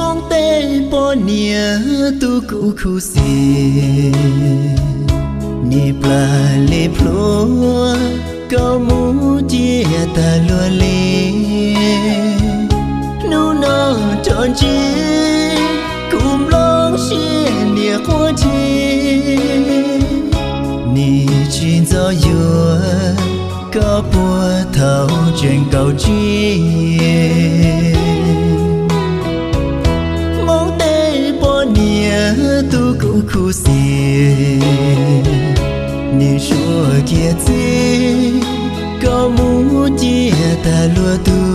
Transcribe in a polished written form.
mong tê bỏ nia tu cụ khu xì ni pla lê plo câu mu chia ta lùa lê nu nó tròn chi cùng long xia nia khoa chi ni chuyện gió dừa có bùa thâu chuyện cầu chi mong tê bỏ nia tu cụ khu xì ni chúa kia chi có mu chia ta lùa tu